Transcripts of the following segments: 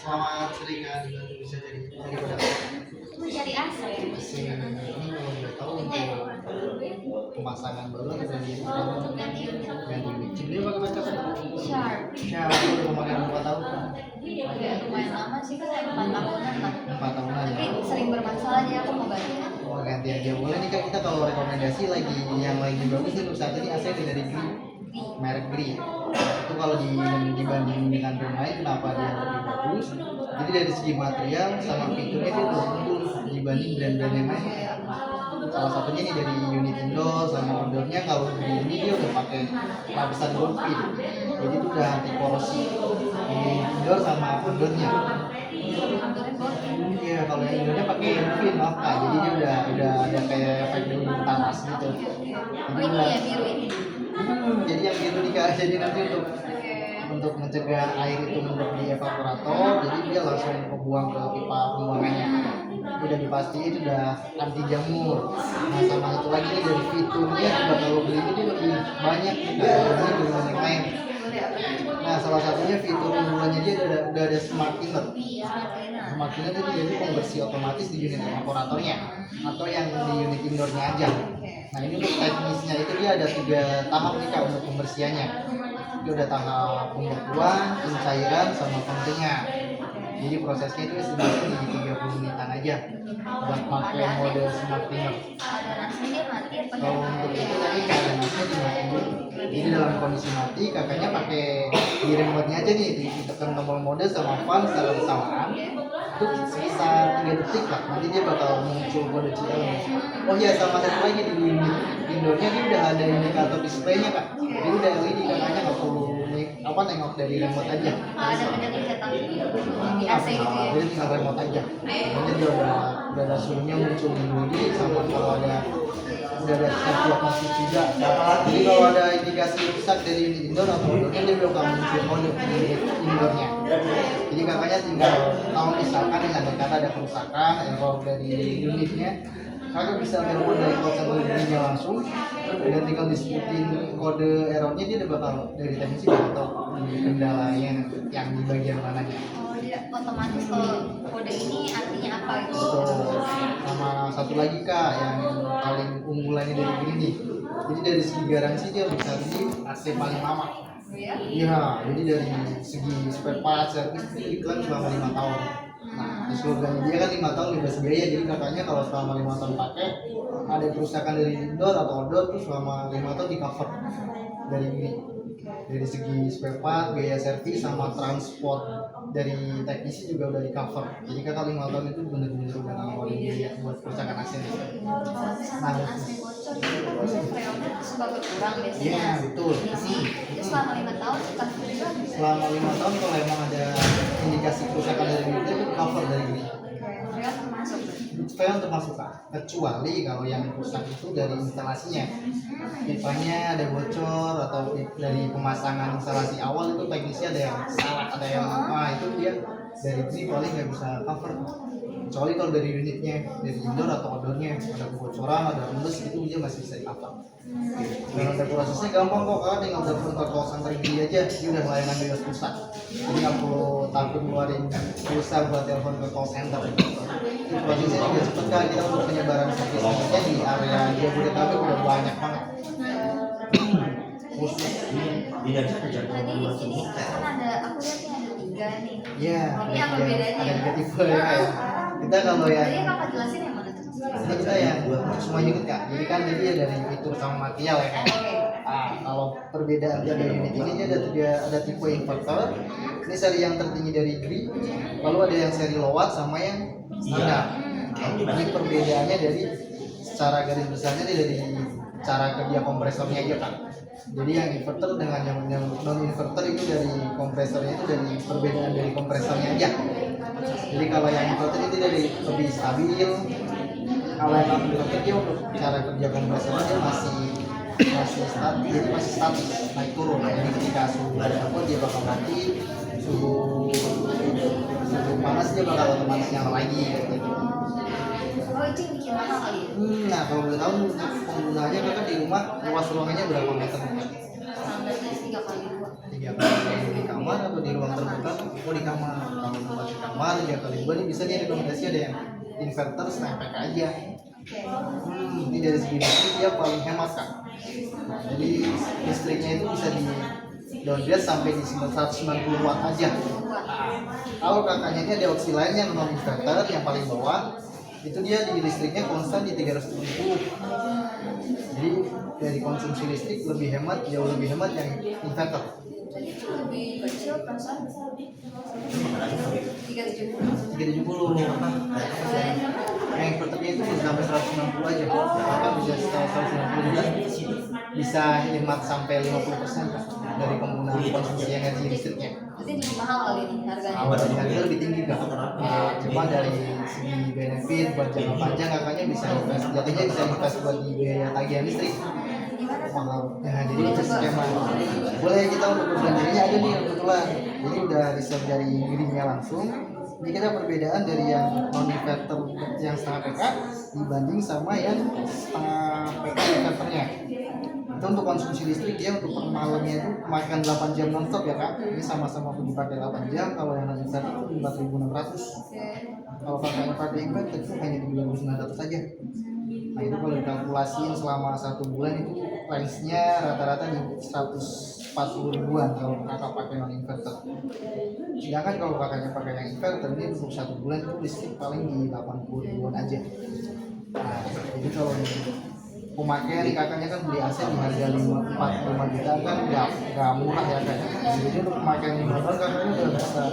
Selamat sore Kak, gimana bisa jadi pada Cari AC. mesin ini kalau boleh tahu untuk pemasangan baru atau ganti Untuk ganti unit. ganti unit. Sebelumnya pakai macam apa? Sharp. Ya, aku udah memakai 4 tahun Kak. Ya, lumayan lama sih kan, 4 tahunan lah. 4 tahunan Tapi ya. sering bermasalah jadi aku mau ganti. Oh, ganti aja boleh nih Kak, kita kalau rekomendasi lagi yang lagi bagus nih untuk saat ini AC dari Gree, merek Gree. Itu kalau dibanding dengan brand lain kenapa dia lebih bagus? Jadi dari segi material sama fiturnya dia udah unggul dibanding brand-brand yang lain. Salah satunya nih dari unit indoor sama outdoornya, kalau di ini dia udah pakai lapisan gold fit, jadi itu udah anti korosi di indoor sama outdoornya. Kantornya bokeh. Iya, kalau yang indoornya pakai fin maaf Kak, jadi dia udah ada kayak efek dinding talas gitu. Oh ini ya, biru ini. Jadi yang biru nih Kak, jadi nanti untuk mencegah air itu menumpuk di evaporator, jadi dia langsung kebuang ke pipa pembuangannya. Udah dipastiin itu udah anti jamur. Nah sama satu lagi nih dari fiturnya juga kalau beli ini dia lebih banyak nih Kak, dibanding dengan yang lain. Nah salah satunya fitur unggulannya dia udah ada smart cleaner. Smart cleaner itu jadi konversi otomatis di unit evaporatornya atau yang di unit indoornya aja. Nah ini untuk teknisnya itu dia ada 3 tahap nih Kak untuk pembersihannya. Dia udah tahap pembekuan, pencairan, sama pengencengan. Jadi prosesnya itu sebenarnya di 30 menitan aja. Udah pakai mode smart cleaner. Ada nasinya mati apa Kalau untuk itu tadi keadaannya dimatiin. Jadi dalam kondisi mati kakaknya pakai di remote-nya aja nih, ditekan tombol mode sama fan secara bersamaan. Itu sekitar 3 detik lah, nanti dia bakal muncul kode CL. Oh iya, sama satu lagi di unit indoornya dia udah ada indikator displaynya Kak. Jadi udah LED, kakaknya nggak perlu nengok dari remote aja. ada penyakit cetak di AC gitu ya. Jadi tinggal remote aja. Nanti dia udah ada suruhnya muncul di body, sama kalau ada udah ada diagnosis juga. Jadi kalau ada indikasi rusak dari unit indoor atau outdoornya dia bakal muncul kode di unit indoornya. Jadi kakaknya tinggal tahu misalkan nih ada kata ada kerusakan error dari unitnya, kakak bisa telepon dari call center unitnya langsung dan tinggal disebutin kode errornya, dia udah bakal dari teknisi atau kendalanya yang di bagian mananya. Oh dia otomatis kalau kode ini artinya apa gitu. Betul. Sama satu lagi Kak yang paling unggulannya dari ini nih. Jadi dari segi garansi dia bisa ini AC paling lama. Ya. Iya, jadi dari segi spare part service itu diklaim selama 5 tahun. Nah, di slogannya dia kan 5 tahun bebas biaya, jadi kakaknya kalau selama 5 tahun pakai ada kerusakan dari indoor atau outdoor tuh selama 5 tahun di cover dari ini. Dari segi spare part, biaya servis sama transport dari teknisi juga udah di cover. Jadi kakak 5 tahun itu bener-bener udah ngeluarin biaya buat kerusakan AC. Kalau misalkan AC bocor itu kan biasanya freonnya suka berkurang biasanya. Iya, betul. Isi. Itu selama 5 tahun suka berkurang. Selama 5 tahun kalau emang ada indikasi kerusakan dari unitnya itu cover dari ini. Freon termasuk. Freon termasuk Kak, kecuali kalau yang rusak itu dari instalasinya, pipanya ada bocor atau dari pemasangan instalasi awal itu teknisnya ada yang salah, ada yang itu dia dari sini paling nggak bisa cover. Kecuali kalau dari unitnya, dari indoor atau outdoornya ada kebocoran, ada rembes, itu dia masih bisa di cover. Dan untuk prosesnya gampang kok Kak, tinggal telepon ke call center Gree aja, dia udah layanan bebas pulsa. Jadi nggak perlu takut ngeluarin pulsa buat telepon ke call center. Prosesnya juga cepet Kak, kita untuk penyebaran servisnya di area Jabodetabek udah banyak banget. Khusus Tadi ini kan ada, aku lihat nih ada 3 nih. ya, Ini apa bedanya? ada 3 tipe ya Kak ya. Kita kalau yang Tadi kakak jelasin yang mana tuh? ini kita yang semua unit Kak, jadi kan jadi ya dari fitur sama material ya Kak. Nah, kalau perbedaan dari unit ini dia ada tipe inverter. Ini seri yang tertinggi dari Gree, lalu ada yang seri low watt sama yang standar. Ini perbedaannya dari secara garis besarnya dia dari cara kerja kompresornya aja Kak. Jadi yang inverter dengan yang non inverter itu dari kompresornya itu dari perbedaan dari kompresornya aja. Jadi kalau yang inverter itu dari lebih stabil, kalau yang non inverter dia untuk cara kerja kompresornya dia masih stabil, jadi masih statis naik turun. Jadi ketika suhu apa dia bakal mati, suhu panas dia bakal otomatis nyala lagi gitu. Oh itu yang bikin mahal kali ya? Nah kalau boleh tahu untuk penggunanya kakak di rumah luas ruangannya berapa meter? Standarnya 3 kali 2. 3 kali di kamar atau di di ruang terbuka oh di kamar. Kalau tempat di kamar ya kali gua nih bisa nih rekomendasi ada yang inverter snapback aja. Ini dari segi listrik dia paling hemat kak. Nah, jadi listriknya itu bisa di downgrade sampai di 190 watt aja. Kalau kakaknya ini ada opsi lain yang non inverter yang paling bawah, itu dia di listriknya konstan di 370. Jadi dari konsumsi listrik lebih hemat, jauh lebih hemat yang inverter. Tadi itu lebih kecil perasaan 370. Yang inverternya itu bisa sampai 160 aja. Bahkan bisa 160 juga. Bisa hemat sampai 50% dari penggunaan konsumsi energi listriknya. Berarti lebih mahal kali ini harganya. Dari harga lebih tinggi kak. Cuma dari segi benefit buat jangka panjang kakaknya bisa invest, jatuhnya bisa invest buat di biaya tagihan listrik. Mahal. Nah, jadi itu skema. Boleh kita untuk berbelanja ada nih kebetulan. Jadi udah riset dari dirinya langsung. Ini kita perbedaan dari yang non inverter yang setengah PK dibanding sama yang setengah PK inverternya. Itu untuk konsumsi listrik dia untuk per malamnya itu makan 8 jam nonstop ya kak. Ini sama-sama pergi pakai 8 jam. Kalau yang non inverter itu 4.600. Kalau kakaknya pakai inverter itu hanya 3.900 saja. Nah itu kalau dikalkulasiin selama 1 bulan itu range-nya rata-rata di 140 ribuan kalau kakak pakai non inverter. Sedangkan kalau kakaknya pakai yang inverter ini untuk 1 bulan itu listrik paling di 80 ribuan aja. Nah jadi kalau pemakaian kakaknya kan beli AC di harga 45 juta kan nggak murah ya kakaknya. Jadi untuk pemakaian 5 tahun kakaknya udah bisa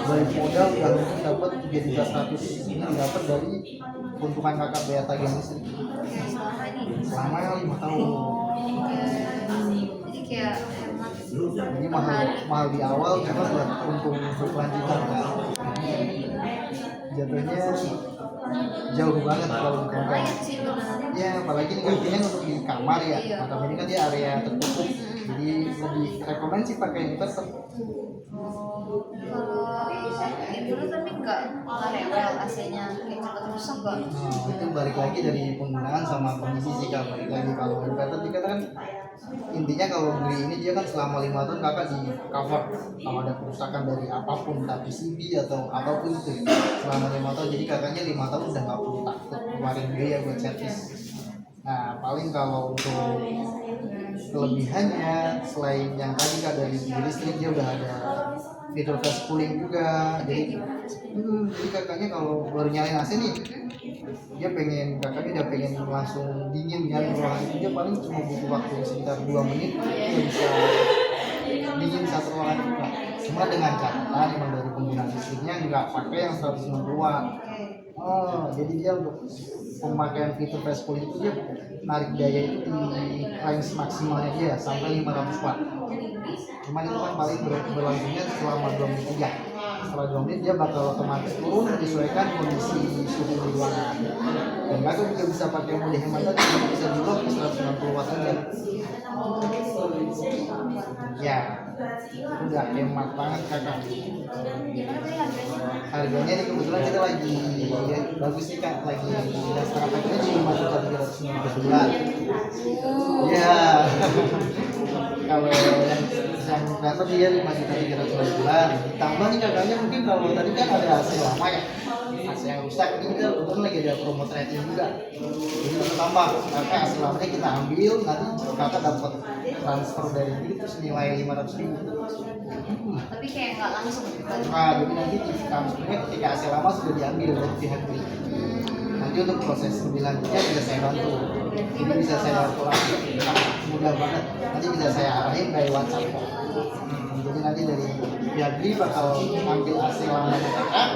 balik modal udah mungkin dapat 3.100 ini dapat dari keuntungan kakak bayar tagihan listrik selama 5 tahun. Jadi kayak hemat. Jadi mahal di awal cuma buat untung berkelanjutan kan. Jatuhnya jauh banget kalau di kamar. Ya apalagi ini kan untuk di kamar ya. Atau ini kan dia area tertutup. Jadi lebih rekomendasi pakai inverter. Kalau inverter tapi nggak rewel AC-nya kayak cepet rusak nggak? Nah, itu balik lagi dari penggunaan sama kondisi sih kak. Balik lagi kalau inverter kita kan intinya kalau beli ini dia kan selama 5 tahun kakak di cover kalau ada kerusakan dari apapun entah PCB atau apapun itu selama 5 tahun. Jadi kakaknya 5 tahun udah nggak perlu takut keluarin biaya buat servis. Nah paling kalau untuk kelebihannya selain yang tadi kak dari listrik dia udah ada fitur fast cooling juga. Jadi kakaknya kalau baru nyalain AC nih dia pengen kakaknya udah pengen langsung dingin kan ruangan itu dia paling cuma butuh waktu sekitar 2 menit dia bisa dingin satu ruangan itu kak. Cuma dengan catatan memang dari penggunaan listriknya nggak pakai yang 190 watt. Jadi dia untuk pemakaian fitur fast cooling itu dia narik daya itu di range maksimalnya dia sampai 500 watt. Cuman itu kan paling berlangsungnya selama 2 menit aja. Setelah 2 menit dia bakal otomatis turun menyesuaikan kondisi suhu di ruangan. Dan kakak juga bisa pakai mode hemat tadi bisa di lock ke 160 watt aja. Ya, udah hemat banget kakak. Gimana tadi harganya? Harganya ini kebetulan kita lagi ya, bagus nih kak, lagi dan setengah paketnya di 5.390 bulan. Ya, kalau yang berapa dia 5.390 bulan. Tambah nih kakaknya mungkin kalau tadi kan ada AC lama ya, AC yang rusak ini kita kebetulan lagi ada promo trading juga. Jadi kita tambah kakak AC lamanya kita ambil nanti kakak dapat transfer dari itu senilai 500.000. Tapi kayak nggak langsung. Nah, jadi nanti transfernya ketika AC lama sudah diambil dari pihak beli. Nanti untuk proses selanjutnya bisa saya bantu. Ini bisa saya lakukan mudah banget. Nanti bisa saya arahin by WhatsApp. Jadi nanti dari pihak beli bakal ambil AC lamanya kakak.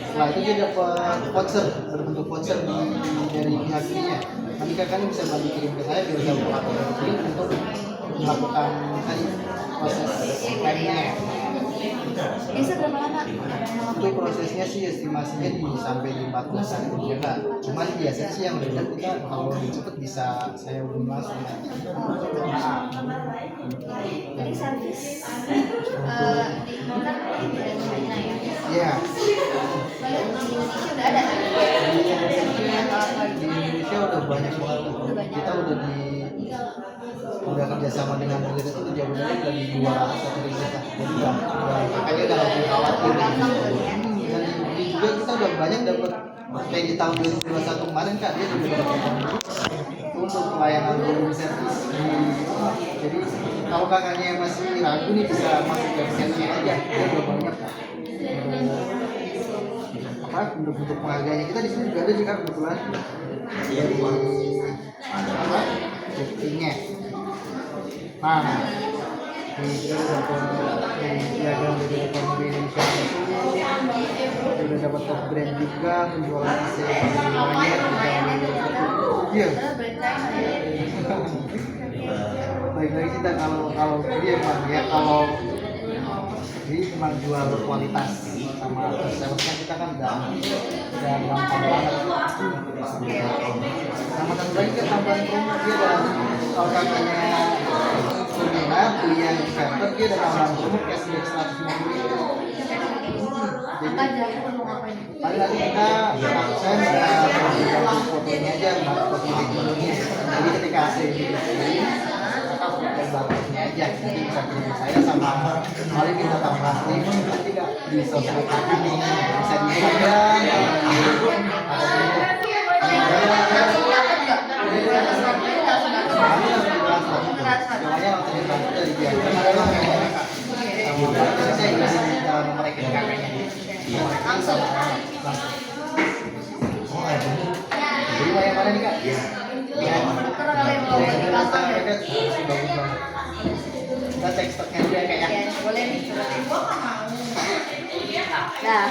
Setelah itu dia dapat voucher berbentuk voucher dari pihak belinya. Nanti kakaknya bisa bantu kirim ke saya biar saya melakukan untuk melakukan tadi proses lainnya. Biasa berapa lama? Itu prosesnya sih estimasinya sampai di 14 hari kerja kak. Cuman biasanya sih yang dekat kita kalau lebih cepet bisa saya hubungi langsung. Jadi servis di kan dari China ya? Iya. Kalau di Indonesia udah ada? Di Indonesia udah banyak banget. Kita udah di udah kerjasama dengan dealer itu jawabannya udah di 200 atau di juta. Jadi makanya udah lebih khawatir. Dan ini juga kita udah banyak dapat kayak di tahun 2021 kemarin Kak, dia juga dapat untuk pelayanan room service. Jadi kalau kakaknya yang masih ragu nih bisa masuk website-nya aja, dia udah banyak Kak. Apa bentuk penghargaannya kita di sini juga ada juga kebetulan dari apa buktinya. Nah, ini dapat dari piagam dari ekonomi Indonesia itu udah dapat top brand juga, penjualan AC banyak iya. Baik lagi kita kalau dia emang ya kalau jadi cuma jual kualitas sama salesnya kita kan udah gampang banget. Sama satu lagi kan tambahan promo dia ada kalau kakaknya berminat punya inverter dia ada tambahan promo cashback 150. Jadi paling nanti kita saya nggak fotonya aja nggak foto videonya. Jadi ketika hasil video ini dan barangnya aja nanti bisa kirim saya sama paling kita tambah link nanti nggak di sosmed ini bisa di Instagram kita cek stoknya juga kayak boleh nih. Nah